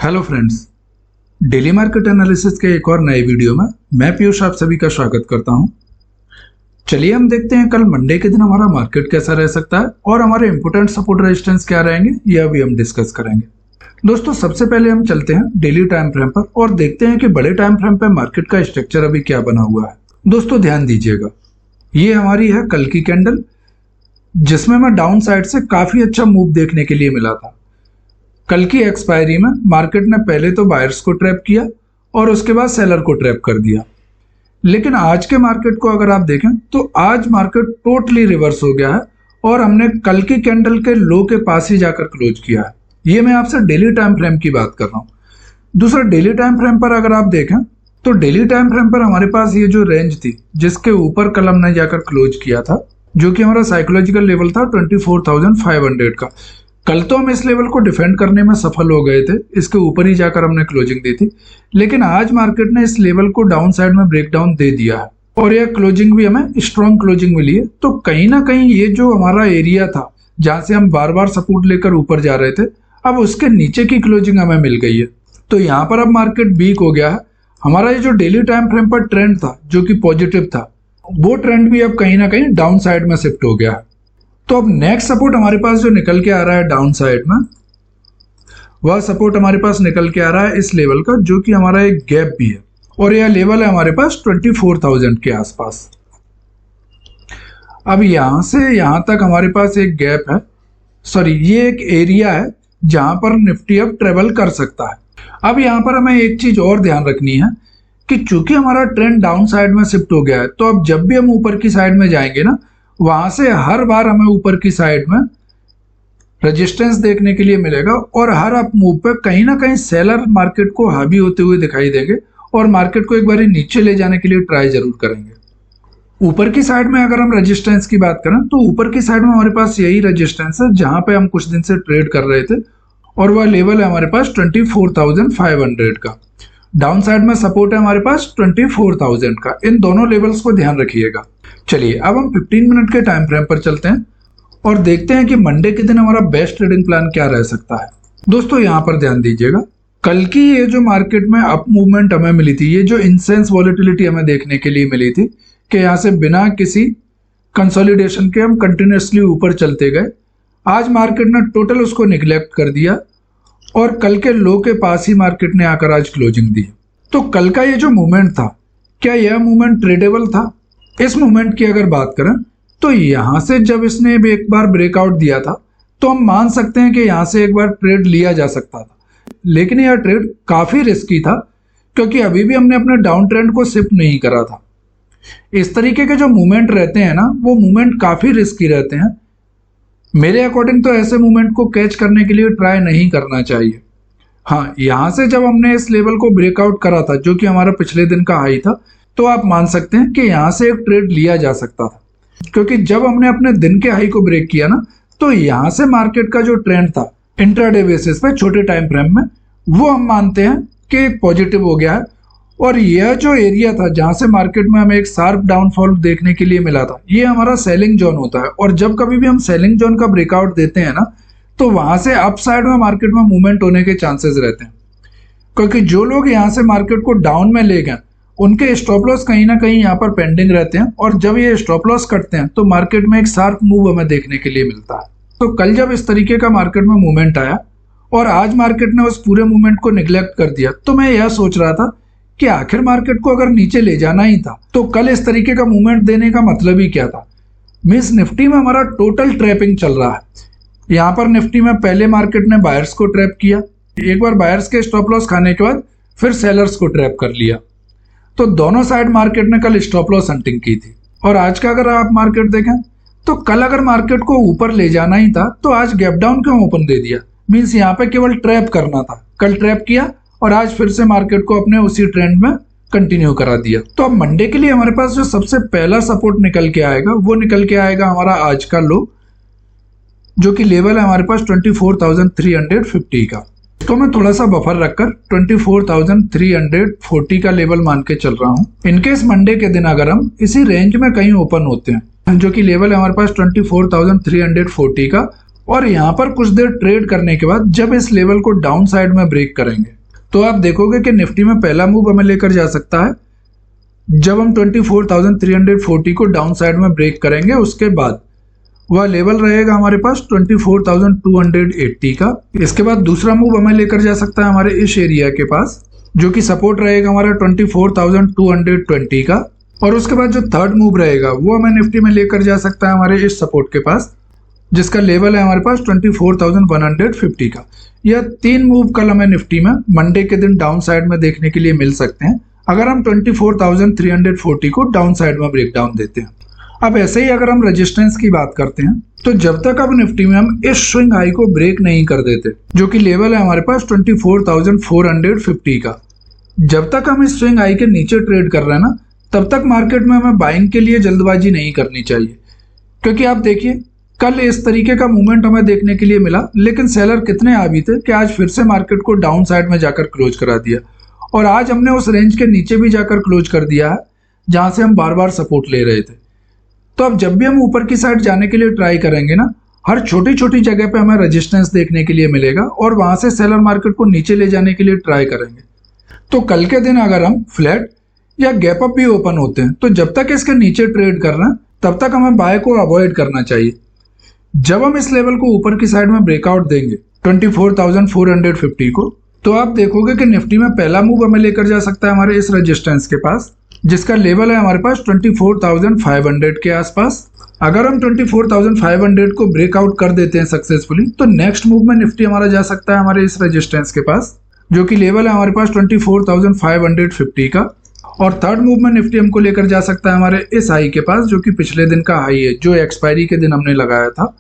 Hello friends, daily market analysis के एक और नए वीडियो में मैं पीयूष आप सभी का स्वागत करता हूं। चलिए हम देखते हैं कल मंडे के दिन हमारा मार्केट कैसा रह सकता है और हमारे इंपोर्टेंट सपोर्ट रेजिस्टेंस क्या रहेंगे यह भी हम डिस्कस करेंगे। दोस्तों सबसे पहले हम चलते हैं डेली टाइम फ्रेम पर और देखते हैं कि बड़े टाइम फ्रेम पर मार्केट का स्ट्रक्चर अभी क्या बना हुआ है। दोस्तों ध्यान दीजिएगा, ये हमारी है कल की कैंडल जिसमें मैं डाउन साइड से काफी अच्छा मूव देखने के लिए मिला था। कल की एक्सपायरी में मार्केट ने पहले तो बायर्स को ट्रैप किया और उसके बाद सेलर को ट्रैप कर दिया, लेकिन आज के मार्केट को अगर आप देखें तो आज मार्केट टोटली रिवर्स हो गया है और हमने कल की कैंडल के लो के पास ही जाकर क्लोज किया है। ये मैं आपसे डेली टाइम फ्रेम की बात कर रहा हूं। दूसरा, डेली टाइम फ्रेम पर अगर आप देखें तो डेली टाइम फ्रेम पर हमारे पास ये जो रेंज थी जिसके ऊपर कल हमने जाकर क्लोज किया था, जो कि हमारा साइकोलॉजिकल लेवल था 24,500 का। कल तो हम इस लेवल को डिफेंड करने में सफल हो गए थे, इसके ऊपर ही जाकर हमने क्लोजिंग दी थी, लेकिन आज मार्केट ने इस लेवल को डाउन साइड में ब्रेकडाउन दे दिया है और यह क्लोजिंग भी हमें स्ट्रॉन्ग क्लोजिंग मिली है। तो कहीं ना कहीं ये जो हमारा एरिया था जहां से हम बार बार सपोर्ट लेकर ऊपर जा रहे थे, अब उसके नीचे की क्लोजिंग हमें मिल गई है। तो यहाँ पर अब मार्केट वीक हो गया है। हमारा ये जो डेली टाइम फ्रेम पर ट्रेंड था जो कि पॉजिटिव था, वो ट्रेंड भी अब कहीं ना कहीं डाउन साइड में शिफ्ट हो गया है। तो अब नेक्स्ट सपोर्ट हमारे पास जो निकल के आ रहा है डाउन साइड में, वह सपोर्ट हमारे पास निकल के आ रहा है इस लेवल का, जो कि हमारा एक गैप भी है और यह लेवल है हमारे पास 24,000 के आसपास। अब यहां से यहां तक हमारे पास एक गैप है, ये एक एरिया है जहां पर निफ्टी अब ट्रेवल कर सकता है। अब यहां पर हमें एक चीज और ध्यान रखनी है कि चूंकि हमारा ट्रेंड डाउन साइड में शिफ्ट हो गया है, तो अब जब भी हम ऊपर की साइड में जाएंगे ना, वहां से हर बार हमें ऊपर की साइड में रेजिस्टेंस देखने के लिए मिलेगा और हर अप मूव पे कहीं ना कहीं सेलर मार्केट को हावी होते हुए दिखाई देंगे और मार्केट को एक बार नीचे ले जाने के लिए ट्राई जरूर करेंगे। ऊपर की साइड में अगर हम रेजिस्टेंस की बात करें तो ऊपर की साइड में हमारे पास यही रेजिस्टेंस है जहां पे हम कुछ दिन से ट्रेड कर रहे थे और वह लेवल है हमारे पास 24,500 का। डाउन साइड में सपोर्ट है हमारे पास 24,000 का। इन दोनों लेवल्स को ध्यान रखिएगा। चलिए अब हम 15 मिनट के टाइम फ्रेम पर चलते हैं और देखते हैं कि मंडे के दिन हमारा बेस्ट ट्रेडिंग प्लान क्या रह सकता है। दोस्तों यहाँ पर ध्यान दीजिएगा, कल की ये जो मार्केट में अप मूवमेंट हमें मिली थी, ये जो इंसेंस वॉलेटिलिटी हमें देखने के लिए मिली थी कि यहाँ से बिना किसी कंसोलिडेशन के हम कंटिन्यूसली ऊपर चलते गए, आज मार्केट ने टोटल उसको निगलेक्ट कर दिया और कल के लो के पास ही मार्केट ने आकर आज क्लोजिंग दी। तो कल का ये जो मूवमेंट था, क्या यह मूवमेंट ट्रेडेबल था? इस मूवमेंट की अगर बात करें तो यहां से जब इसने एक बार ब्रेकआउट दिया था तो हम मान सकते हैं कि यहां से एक बार ट्रेड लिया जा सकता था, लेकिन यह ट्रेड काफी रिस्की था क्योंकि अभी भी हमने अपने डाउन ट्रेंड को शिफ्ट नहीं करा था। इस तरीके के जो मूवमेंट रहते हैं ना, वो मूवमेंट काफी रिस्की रहते हैं। मेरे अकॉर्डिंग तो ऐसे मूवमेंट को कैच करने के लिए ट्राई नहीं करना चाहिए। हाँ, यहां से जब हमने इस लेवल को ब्रेकआउट करा था जो कि हमारा पिछले दिन का हाई था, तो आप मान सकते हैं कि यहां से एक ट्रेड लिया जा सकता था, क्योंकि जब हमने अपने दिन के हाई को ब्रेक किया ना, तो यहां से मार्केट का जो ट्रेंड था इंट्राडे बेसिस पे छोटे टाइम फ्रेम में, वो हम मानते हैं कि एक पॉजिटिव हो गया है। और यह जो एरिया था जहां से मार्केट में हमें एक शार्प डाउनफॉल देखने के लिए मिला था, ये हमारा सेलिंग जोन होता है और जब कभी भी हम सेलिंग जोन का ब्रेकआउट देते हैं ना, तो वहां से अप साइड में मार्केट में मूवमेंट होने के चांसेस रहते हैं, क्योंकि जो लोग यहां से मार्केट को डाउन में ले गए उनके स्टॉप लॉस कहीं ना कहीं यहाँ पर पेंडिंग रहते हैं और जब ये स्टॉप लॉस कटते हैं तो मार्केट में एक शार्प मूव हमें देखने के लिए मिलता है। तो कल जब इस तरीके का मार्केट में मूवमेंट आया और आज मार्केट ने उस पूरे मूवमेंट को निगलेक्ट कर दिया, तो मैं यह सोच रहा था कि आखिर मार्केट को अगर नीचे ले जाना ही था तो कल इस तरीके का मूवमेंट देने का मतलब ही क्या था। मींस निफ्टी में हमारा टोटल ट्रैपिंग चल रहा है। यहाँ पर निफ्टी में पहले मार्केट ने बायर्स को ट्रैप किया, एक बार बायर्स के स्टॉप लॉस खाने के बाद फिर सेलर्स को ट्रैप कर लिया। तो दोनों साइड मार्केट ने कल स्टॉप लॉस हंटिंग की थी। और आज का अगर आप मार्केट देखें तो कल अगर मार्केट को ऊपर ले जाना ही था तो आज गैप डाउन क्यों ओपन दे दिया? मींस यहाँ पे केवल ट्रैप करना था, कल ट्रैप किया और आज फिर से मार्केट को अपने उसी ट्रेंड में कंटिन्यू करा दिया। तो अब मंडे के लिए हमारे पास जो सबसे पहला सपोर्ट निकल के आएगा, वो निकल के आएगा हमारा आज का लो, जो कि लेवल है हमारे पास 24,350 का। तो मैं थोड़ा सा बफर रखकर 24,340 का लेवल मान के चल रहा हूं। इनकेस मंडे के दिन अगर हम इसी रेंज में कहीं ओपन होते हैं, जो कि लेवल है हमारे पास 24,340 का, और यहाँ पर कुछ देर ट्रेड करने के बाद जब इस लेवल को डाउन साइड में ब्रेक करेंगे तो आप देखोगे कि निफ्टी में पहला मूव हमें लेकर जा सकता है जब हम 24,340 को डाउन साइड में ब्रेक करेंगे। उसके बाद वह लेवल रहेगा हमारे पास 24,280 का। इसके बाद दूसरा मूव हमें लेकर जा सकता है हमारे इस एरिया के पास जो कि सपोर्ट रहेगा हमारा 24,220 का। और उसके बाद जो थर्ड मूव रहेगा वो हमें निफ्टी में लेकर जा सकता है हमारे इस सपोर्ट के पास जिसका लेवल है हमारे पास 24,150 का। यह 3 मूव कल हमें निफ्टी में मंडे के दिन डाउन साइड में देखने के लिए मिल सकते हैं अगर हम 24,340 को डाउन साइड में ब्रेक डाउन देते हैं। अब ऐसे ही अगर हम रेजिस्टेंस की बात करते हैं तो जब तक अब निफ्टी में हम इस स्विंग हाई को ब्रेक नहीं कर देते जो कि लेवल है हमारे पास 24,450 का, जब तक हम इस स्विंग हाई के नीचे ट्रेड कर रहे हैं ना तब तक मार्केट में हमें बाइंग के लिए जल्दबाजी नहीं करनी चाहिए। क्योंकि आप देखिए कल इस तरीके का मूवमेंट हमें देखने के लिए मिला लेकिन सेलर कितने आदी थे कि आज फिर से मार्केट को डाउन साइड में जाकर क्लोज करा दिया और आज हमने उस रेंज के नीचे भी जाकर क्लोज कर दिया है जहां से हम बार बार सपोर्ट ले रहे थे। तो अब जब भी हम ऊपर की साइड जाने के लिए ट्राई करेंगे ना हर छोटी छोटी जगह पे हमें रेजिस्टेंस देखने के लिए मिलेगा और वहां से सेलर मार्केट को नीचे ले जाने के लिए ट्राई करेंगे। तो कल के दिन अगर हम फ्लैट या गैप अप भी ओपन होते हैं तो जब तक इसके नीचे ट्रेड कर रहे हैं तब तक हमें बाय को अवॉइड करना चाहिए। जब हम इस लेवल को ऊपर की साइड में ब्रेकआउट देंगे 24,450 को तो आप देखोगे कि निफ्टी में पहला मूव हमें लेकर जा सकता है हमारे इस रेजिस्टेंस के पास जिसका लेवल है हमारे पास 24,500 के आसपास। अगर हम 24,500 को ब्रेकआउट कर देते हैं सक्सेसफुली तो नेक्स्ट मूव में निफ्टी हमारा जा सकता है हमारे इस रेजिस्टेंस के पास जो कि लेवल है हमारे पास 24,550 का। और थर्ड मूव में निफ्टी हमको लेकर जा सकता है हमारे इस हाई के पास जो कि पिछले दिन का हाई है जो एक्सपायरी के दिन हमने लगाया था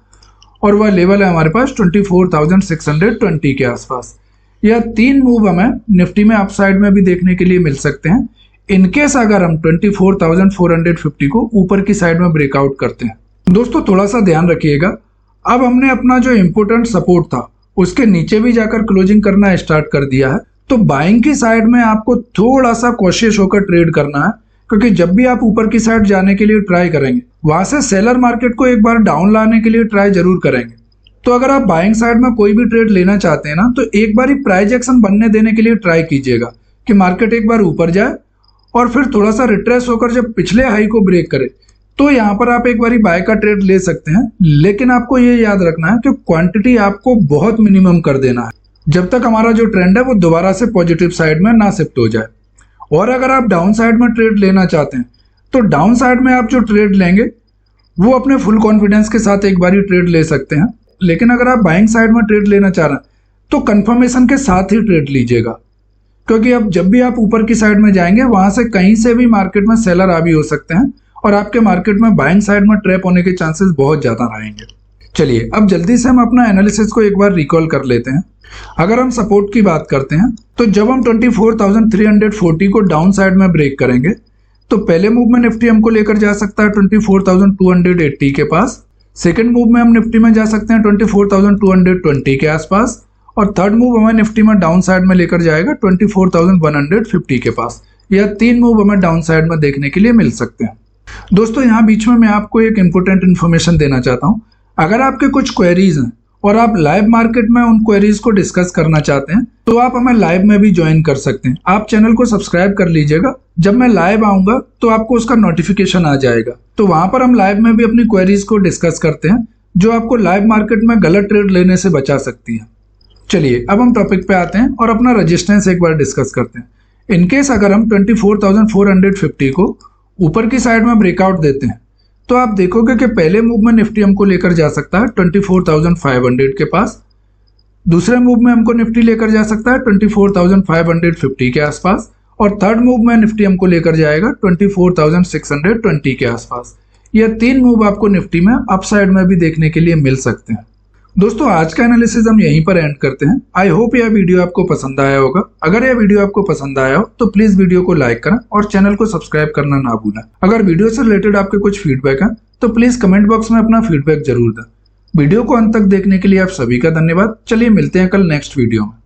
और वह लेवल है हमारे पास 24,620 के आसपास। यह 3 मूव हमें निफ्टी में अपसाइड में भी देखने के लिए मिल सकते हैं इनकेस अगर हम 24,450 को ऊपर की साइड में ब्रेकआउट करते हैं। दोस्तों थोड़ा सा ध्यान रखिएगा, अब हमने अपना जो इम्पोर्टेंट सपोर्ट था उसके नीचे भी जाकर क्लोजिंग करना स्टार्ट कर दिया है। तो बाइंग की साइड में आपको थोड़ा सा कॉशियस होकर ट्रेड करना है क्योंकि जब भी आप ऊपर की साइड जाने के लिए ट्राई करेंगे वहां से सेलर मार्केट को एक बार डाउन लाने के लिए ट्राई जरूर करेंगे। तो अगर आप बाइंग साइड में कोई भी ट्रेड लेना चाहते हैं ना तो एक बार ही प्राइस एक्शन बनने देने के लिए ट्राई कीजिएगा कि मार्केट एक बार ऊपर जाए और फिर थोड़ा सा रिट्रेस होकर जब पिछले हाई को ब्रेक करे तो यहाँ पर आप एक बार बाय का ट्रेड ले सकते हैं। लेकिन आपको ये याद रखना है कि क्वांटिटी आपको बहुत मिनिमम कर देना है जब तक हमारा जो ट्रेंड है वो दोबारा से पॉजिटिव साइड में ना शिफ्ट हो जाए। और अगर आप डाउन साइड में ट्रेड लेना चाहते हैं तो डाउन साइड में आप जो ट्रेड लेंगे वो अपने फुल कॉन्फिडेंस के साथ एक बार ही ट्रेड ले सकते हैं। लेकिन अगर आप बाइंग साइड में ट्रेड लेना चाह रहे हैं तो कंफर्मेशन के साथ ही ट्रेड लीजिएगा क्योंकि अब जब भी आप ऊपर की साइड में जाएंगे वहां से कहीं से भी मार्केट में सेलर आ भी हो सकते हैं और आपके मार्केट में बाइंग साइड में ट्रैप होने के चांसेस बहुत ज्यादा रहेंगे। चलिए अब जल्दी से हम अपना एनालिसिस को एक बार रिकॉल कर लेते हैं। अगर हम सपोर्ट की बात करते हैं तो जब हम 24,340 को डाउन साइड में ब्रेक करेंगे तो पहले मूव में निफ्टी हमको लेकर जा सकता है 24,280 के पास। सेकंड मूव में हम निफ्टी में जा सकते हैं 24,220 के आसपास और थर्ड मूव हमें निफ्टी में डाउन साइड में लेकर जाएगा 24,150 के पास। यह 3 मूव हमें डाउन साइड में देखने के लिए मिल सकते हैं। दोस्तों यहाँ बीच में मैं आपको एक इंपॉर्टेंट इन्फॉर्मेशन देना चाहता हूँ। अगर आपके कुछ क्वेरीज हैं और आप लाइव मार्केट में उन क्वेरीज को डिस्कस करना चाहते हैं तो आप हमें लाइव में भी ज्वाइन कर सकते हैं। आप चैनल को सब्सक्राइब कर लीजिएगा, जब मैं लाइव आऊंगा तो आपको उसका नोटिफिकेशन आ जाएगा। तो वहां पर हम लाइव में भी अपनी क्वेरीज को डिस्कस करते हैं जो आपको लाइव मार्केट में गलत ट्रेड लेने से बचा सकती है। चलिए अब हम टॉपिक पे आते हैं और अपना रेजिस्टेंस एक बार डिस्कस करते हैं। इनकेस अगर हम 24,450 को ऊपर की साइड में ब्रेकआउट देते हैं तो आप देखोगे कि पहले मूव में निफ्टी हमको लेकर जा सकता है 24,500 के पास। दूसरे मूव में हमको निफ्टी लेकर जा सकता है 24,550 के आसपास और थर्ड मूव में निफ्टी हमको लेकर जाएगा 24,620 के आसपास। यह 3 मूव आपको निफ्टी में अपसाइड में भी देखने के लिए मिल सकते हैं। दोस्तों आज का एनालिसिस हम यहीं पर एंड करते हैं। आई होप यह वीडियो आपको पसंद आया होगा। अगर यह वीडियो आपको पसंद आया हो तो प्लीज वीडियो को लाइक करें और चैनल को सब्सक्राइब करना ना भूलें। अगर वीडियो से रिलेटेड आपके कुछ फीडबैक है तो प्लीज कमेंट बॉक्स में अपना फीडबैक जरूर दें। वीडियो को अंत तक देखने के लिए आप सभी का धन्यवाद। चलिए मिलते हैं कल नेक्स्ट वीडियो में।